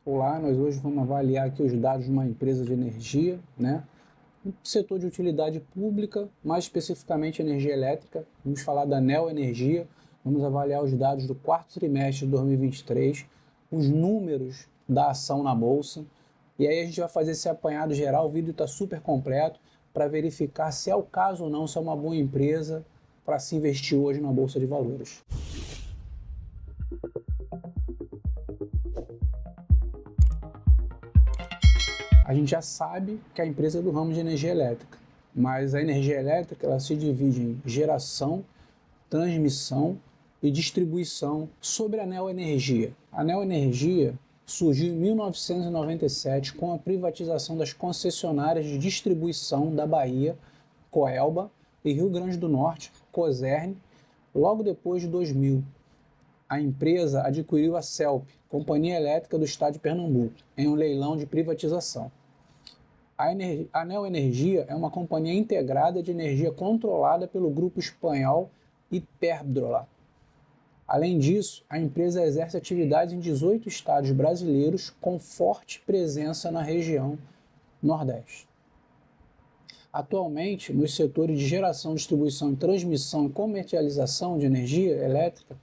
Olá, nós hoje vamos avaliar aqui os dados de uma empresa de energia, né? No setor de utilidade pública, mais especificamente energia elétrica. Vamos falar da Neo Energia, vamos avaliar os dados do quarto trimestre de 2023, os números da ação na Bolsa, e aí a gente vai fazer esse apanhado geral, o vídeo está super completo, para verificar se é o caso ou não, se é uma boa empresa para se investir hoje na Bolsa de Valores. A gente já sabe que a empresa é do ramo de energia elétrica, mas a energia elétrica ela se divide em geração, transmissão e distribuição. Sobre a Neo Energia. A Neo Energia surgiu em 1997 com a privatização das concessionárias de distribuição da Bahia, Coelba, e Rio Grande do Norte, Cosern, logo depois de 2000. A empresa adquiriu a CELP, Companhia Elétrica do Estado de Pernambuco, em um leilão de privatização. A Neo Energia é uma companhia integrada de energia controlada pelo grupo espanhol Iberdrola. Além disso, a empresa exerce atividades em 18 estados brasileiros com forte presença na região Nordeste. Atualmente, nos setores de geração, distribuição, transmissão e comercialização de energia elétrica,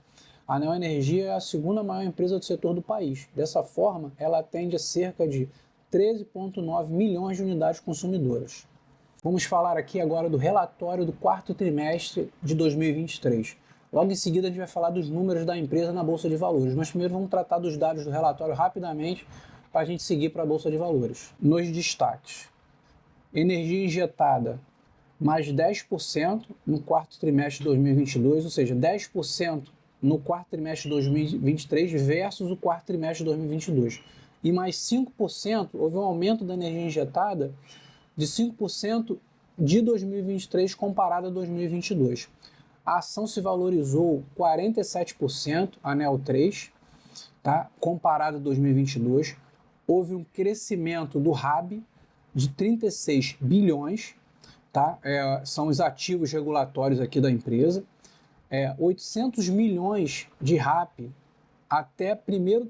a Neo Energia é a segunda maior empresa do setor do país. Dessa forma, ela atende a cerca de 13,9 milhões de unidades consumidoras. Vamos falar aqui agora do relatório do quarto trimestre de 2023. Logo em seguida, a gente vai falar dos números da empresa na Bolsa de Valores, mas primeiro vamos tratar dos dados do relatório rapidamente para a gente seguir para a Bolsa de Valores. Nos destaques, energia injetada mais 10% no quarto trimestre de 2022, ou seja, 10% no quarto trimestre de 2023 versus o quarto trimestre de 2022. E mais 5%, houve um aumento da energia injetada de 5% de 2023 comparado a 2022. A ação se valorizou 47%, a NEO 3, tá? Comparado a 2022. Houve um crescimento do RAB de 36 bilhões, tá? São os ativos regulatórios aqui da empresa. 800 milhões de RAP até primeiro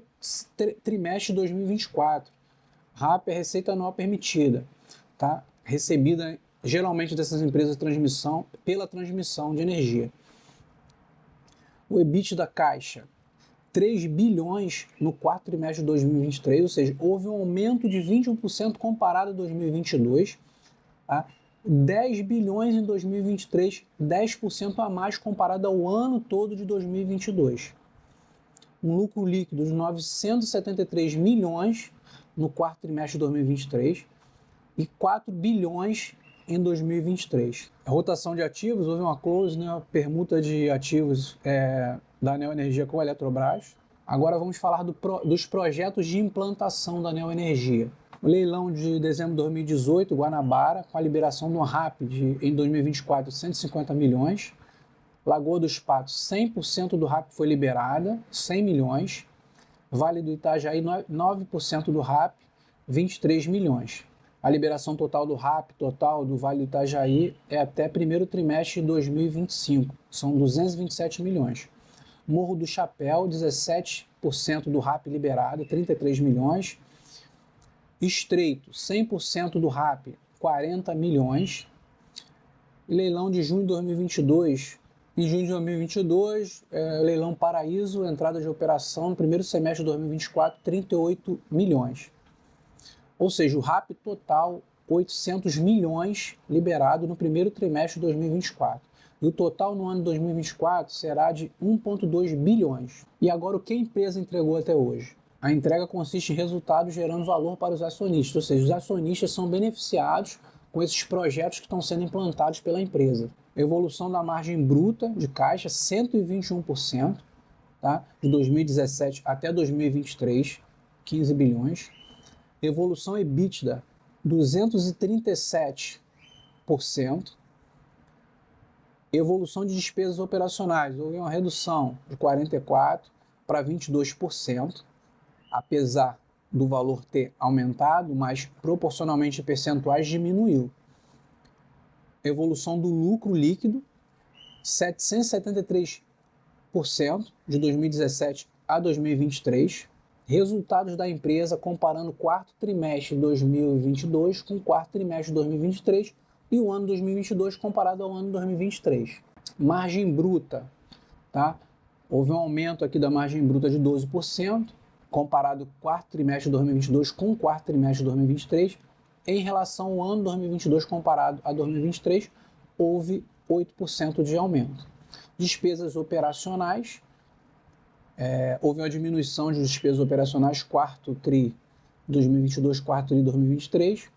trimestre de 2024. RAP é receita anual permitida, tá? Recebida geralmente dessas empresas de transmissão pela transmissão de energia. O EBIT da Caixa, 3 bilhões no quarto trimestre de 2023, ou seja, houve um aumento de 21% comparado a 2022, tá? 10 bilhões em 2023, 10% a mais comparado ao ano todo de 2022. Um lucro líquido de 973 milhões no quarto trimestre de 2023 e 4 bilhões em 2023. A rotação de ativos, houve uma close, né, permuta de ativos da Neo Energia com a Eletrobras. Agora vamos falar dos projetos de implantação da Neo Energia. O leilão de dezembro de 2018, Guanabara, com a liberação do RAP em 2024, 150 milhões. Lagoa dos Patos, 100% do RAP foi liberada, 100 milhões. Vale do Itajaí, 9% do RAP, 23 milhões. A liberação total do RAP, total do Vale do Itajaí, é até primeiro trimestre de 2025, são 227 milhões. Morro do Chapéu, 17% do RAP liberado, 33 milhões. Estreito, 100% do RAP, 40 milhões. E leilão de junho de 2022. Em junho de 2022, leilão Paraíso, entrada de operação no primeiro semestre de 2024, 38 milhões. Ou seja, o RAP total, 800 milhões liberado no primeiro trimestre de 2024. E o total no ano de 2024 será de 1,2 bilhões. E agora, o que a empresa entregou até hoje? A entrega consiste em resultados gerando valor para os acionistas, ou seja, os acionistas são beneficiados com esses projetos que estão sendo implantados pela empresa. Evolução da margem bruta de caixa, 121%, tá? De 2017 até 2023, 15 bilhões. Evolução EBITDA, 237%. Evolução de despesas operacionais, houve uma redução de 44% para 22%. Apesar do valor ter aumentado, mas proporcionalmente em percentuais diminuiu. Evolução do lucro líquido, 773% de 2017 a 2023, Resultados da empresa comparando o quarto trimestre de 2022 com o quarto trimestre de 2023 e o ano 2022 comparado ao ano 2023. Margem bruta, tá? Houve um aumento aqui da margem bruta de 12%, comparado o quarto trimestre de 2022 com o quarto trimestre de 2023. Em relação ao ano 2022 comparado a 2023, houve 8% de aumento. Despesas operacionais, houve uma diminuição de despesas operacionais quarto tri 2022, quarto tri 2023.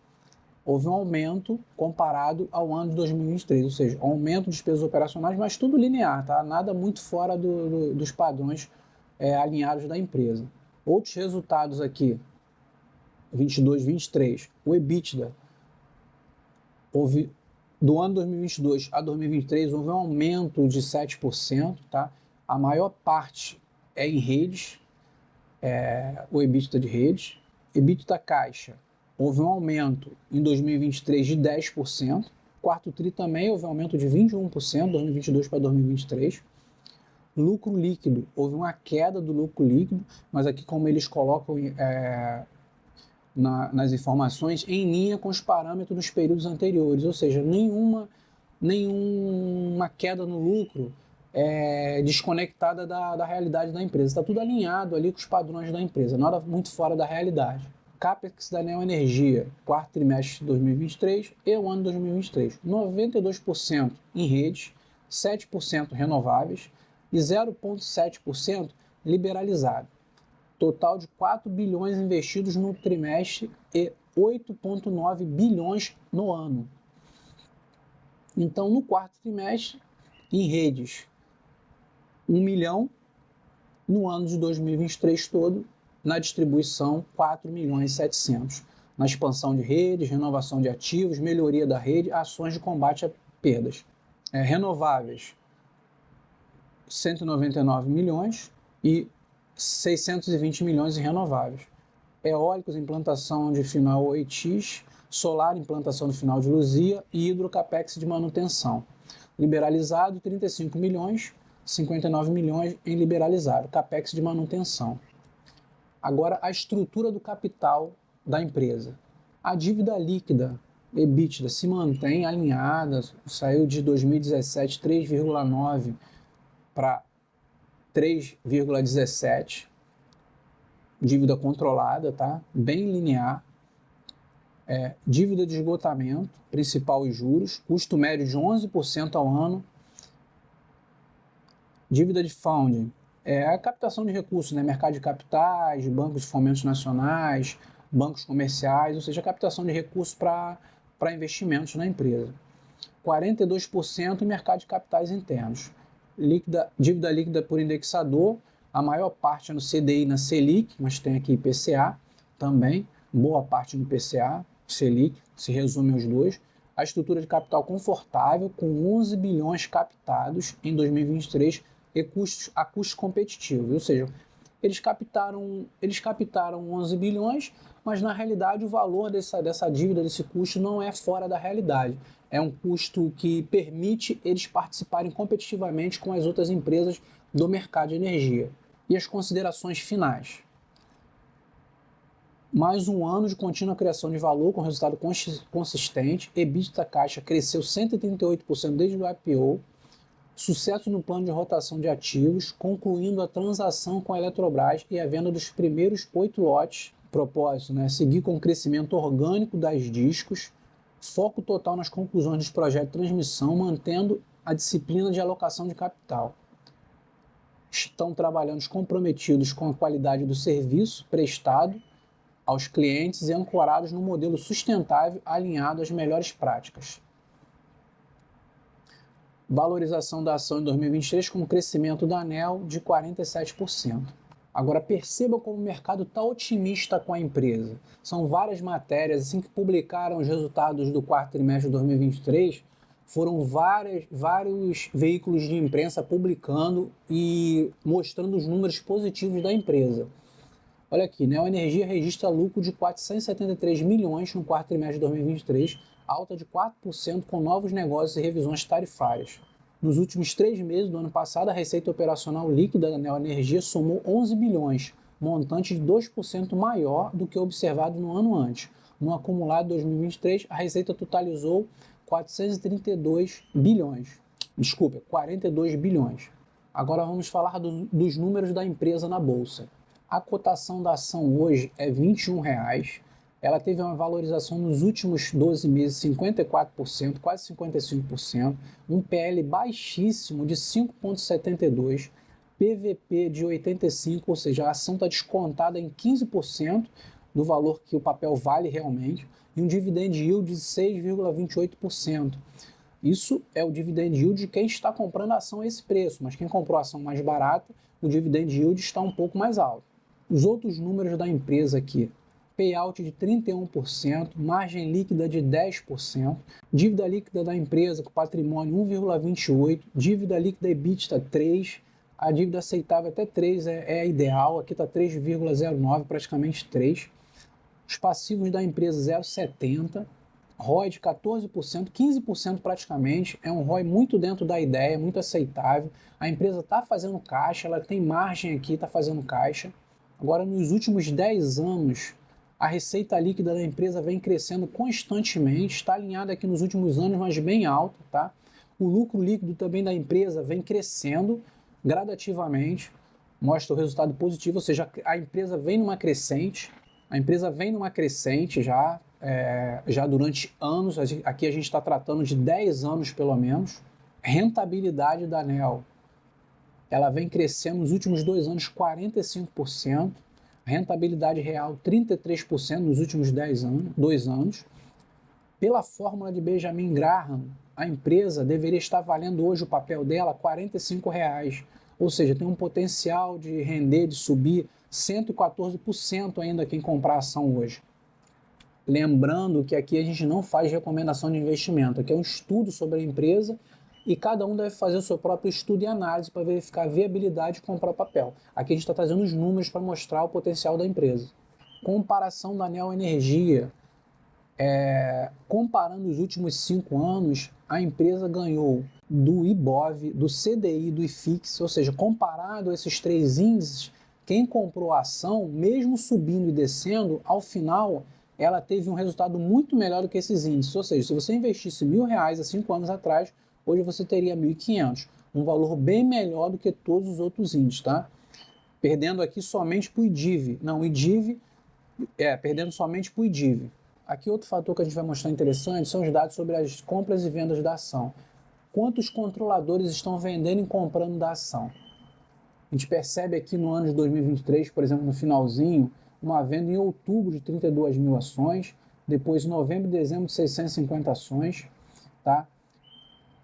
Houve um aumento comparado ao ano de 2023, ou seja, aumento de despesas operacionais, mas tudo linear, tá? Nada muito fora dos padrões alinhados da empresa. Outros resultados aqui, 22, 23, o EBITDA, do ano 2022 a 2023, houve um aumento de 7%, tá? A maior parte é em redes, o EBITDA de redes. EBITDA caixa, houve um aumento em 2023 de 10%, quarto tri também houve um aumento de 21%, 2022 para 2023. Lucro líquido, houve uma queda do lucro líquido, mas aqui como eles colocam nas informações, em linha com os parâmetros dos períodos anteriores, ou seja, nenhuma queda no lucro desconectada da realidade da empresa. Está tudo alinhado ali com os padrões da empresa, nada muito fora da realidade. CAPEX da Neoenergia, quarto trimestre de 2023 e o ano 2023. 92% em redes, 7% renováveis e 0,7% liberalizado. Total de 4 bilhões investidos no trimestre e 8,9 bilhões no ano. Então, no quarto trimestre, em redes, 1 milhão, no ano de 2023 todo, na distribuição, 4 milhões e 700. Na expansão de redes, renovação de ativos, melhoria da rede, ações de combate a perdas. Renováveis, 199 milhões e 620 milhões em renováveis. Eólicos, implantação de final OITIS, solar, implantação do final de Luzia e hidrocapex de manutenção. Liberalizado, 35 milhões, 59 milhões em liberalizado, capex de manutenção. Agora, a estrutura do capital da empresa. A dívida líquida, EBITDA, se mantém alinhada, saiu de 2017 3,9 para 3,17, dívida controlada, tá? Bem linear. Dívida de esgotamento, principal e juros, custo médio de 11% ao ano. Dívida de funding, a captação de recursos, né? Mercado de capitais, bancos de fomentos nacionais, bancos comerciais, ou seja, a captação de recursos para investimentos na empresa. 42% em mercado de capitais internos. Dívida líquida por indexador, a maior parte é no CDI e na Selic, mas tem aqui IPCA também, boa parte no IPCA, Selic, se resume aos dois. A estrutura de capital confortável, com 11 bilhões captados em 2023 e a custos competitivos, ou seja, eles captaram 11 bilhões, mas na realidade o valor dessa dívida, desse custo, não é fora da realidade. É um custo que permite eles participarem competitivamente com as outras empresas do mercado de energia. E as considerações finais. Mais um ano de contínua criação de valor com resultado consistente, EBITDA caixa cresceu 138% desde o IPO, sucesso no plano de rotação de ativos, concluindo a transação com a Eletrobras e a venda dos primeiros 8 lotes. Propósito, né? Seguir com o crescimento orgânico das discos, foco total nas conclusões dos projetos de transmissão, mantendo a disciplina de alocação de capital. Estão trabalhando comprometidos com a qualidade do serviço prestado aos clientes e ancorados no modelo sustentável alinhado às melhores práticas. Valorização da ação em 2023 com crescimento da ANEEL de 47%. Agora perceba como o mercado está otimista com a empresa. São várias matérias, assim que publicaram os resultados do quarto trimestre de 2023, foram vários veículos de imprensa publicando e mostrando os números positivos da empresa. Olha aqui, Neoenergia registra lucro de 473 milhões no quarto trimestre de 2023, alta de 4% com novos negócios e revisões tarifárias. Nos últimos 3 meses do ano passado, a receita operacional líquida da Neoenergia somou 11 bilhões, montante de 2% maior do que observado no ano antes. No acumulado 2023, a receita totalizou 42 bilhões. Desculpa, 42 bilhões. Agora vamos falar dos números da empresa na bolsa. A cotação da ação hoje é R$ 21,00. Ela teve uma valorização nos últimos 12 meses, 54%, quase 55%, um PL baixíssimo de 5,72%, PVP de 85%, ou seja, a ação está descontada em 15% do valor que o papel vale realmente, e um dividend yield de 6,28%. Isso é o dividend yield de quem está comprando a ação a esse preço, mas quem comprou a ação mais barata, o dividend yield está um pouco mais alto. Os outros números da empresa aqui: payout de 31%, margem líquida de 10%, dívida líquida da empresa com patrimônio 1,28%, dívida líquida EBITDA 3%, a dívida aceitável até 3% é a ideal, aqui está 3,09%, praticamente 3%. Os passivos da empresa 0,70%, ROI de 14%, 15% praticamente, é um ROI muito dentro da ideia, muito aceitável. A empresa está fazendo caixa, ela tem margem aqui, está fazendo caixa. Agora, nos últimos 10 anos, a receita líquida da empresa vem crescendo constantemente, está alinhada aqui nos últimos anos, mas bem alta, tá? O lucro líquido também da empresa vem crescendo gradativamente, mostra o resultado positivo, ou seja, a empresa vem numa crescente, já durante anos, aqui a gente está tratando de 10 anos pelo menos. Rentabilidade da ANEEL, ela vem crescendo nos últimos 2 anos 45%, rentabilidade real 33% nos últimos 2 anos. Pela fórmula de Benjamin Graham, a empresa deveria estar valendo hoje o papel dela R$ 45,00, ou seja, tem um potencial de render, de subir 114% ainda quem comprar a ação hoje. Lembrando que aqui a gente não faz recomendação de investimento, aqui é um estudo sobre a empresa e cada um deve fazer o seu próprio estudo e análise para verificar a viabilidade de comprar o papel. Aqui a gente está trazendo os números para mostrar o potencial da empresa. Comparação da Neo Energia, comparando os últimos 5 anos, a empresa ganhou do IBOV, do CDI, do IFIX, ou seja, comparado esses 3 índices, quem comprou a ação, mesmo subindo e descendo, ao final ela teve um resultado muito melhor do que esses índices. Ou seja, se você investisse R$1.000 há 5 anos atrás, hoje você teria 1.500, um valor bem melhor do que todos os outros índices, tá? Perdendo aqui somente para o IDIV. Não, o IDIV, perdendo somente para o IDIV. Aqui outro fator que a gente vai mostrar interessante são os dados sobre as compras e vendas da ação. Quantos controladores estão vendendo e comprando da ação? A gente percebe aqui no ano de 2023, por exemplo, no finalzinho, uma venda em outubro de 32 mil ações, depois em novembro e dezembro de 650 ações, tá?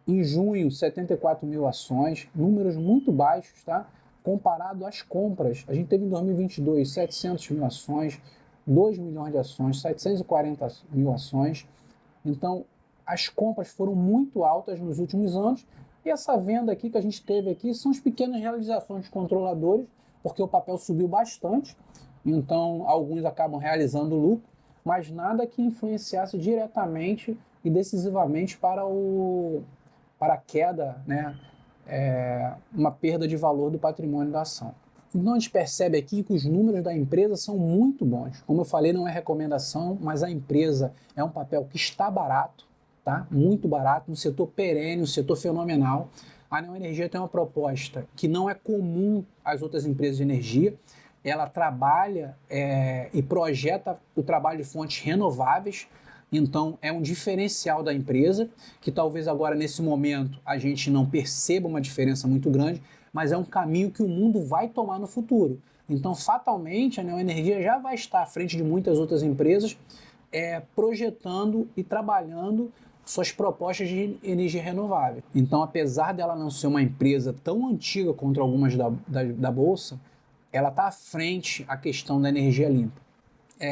Em junho, 74 mil ações, números muito baixos, tá? Comparado às compras, a gente teve em 2022 700 mil ações, 2 milhões de ações, 740 mil ações. Então, as compras foram muito altas nos últimos anos e essa venda aqui que a gente teve aqui são as pequenas realizações de controladores, porque o papel subiu bastante, então alguns acabam realizando lucro, mas nada que influenciasse diretamente e decisivamente para a queda, né, uma perda de valor do patrimônio da ação. Então a gente percebe aqui que os números da empresa são muito bons. Como eu falei, não é recomendação, mas a empresa é um papel que está barato, tá? Muito barato, no setor perene, no setor fenomenal. A Neo Energia tem uma proposta que não é comum às outras empresas de energia. Ela trabalha e projeta o trabalho de fontes renováveis. Então, é um diferencial da empresa, que talvez agora, nesse momento, a gente não perceba uma diferença muito grande, mas é um caminho que o mundo vai tomar no futuro. Então, fatalmente, a Neo Energia já vai estar à frente de muitas outras empresas, projetando e trabalhando suas propostas de energia renovável. Então, apesar dela não ser uma empresa tão antiga contra algumas da Bolsa, ela está à frente a questão da energia limpa.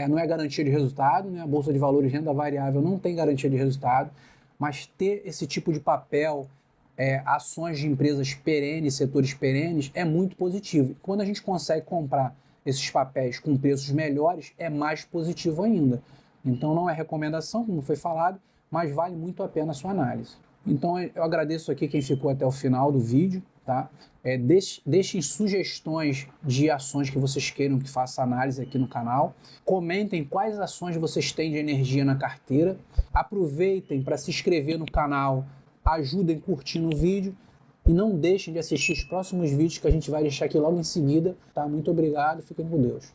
Não é garantia de resultado, né? A Bolsa de Valores renda variável não tem garantia de resultado, mas ter esse tipo de papel, ações de empresas perenes, setores perenes, é muito positivo. Quando a gente consegue comprar esses papéis com preços melhores, é mais positivo ainda. Então não é recomendação, como foi falado, mas vale muito a pena a sua análise. Então eu agradeço aqui quem ficou até o final do vídeo, tá? Deixem sugestões de ações que vocês queiram que faça análise aqui no canal. Comentem quais ações vocês têm de energia na carteira. Aproveitem para se inscrever no canal, ajudem curtindo o vídeo e não deixem de assistir os próximos vídeos que a gente vai deixar aqui logo em seguida, tá? Muito obrigado, fiquem com Deus.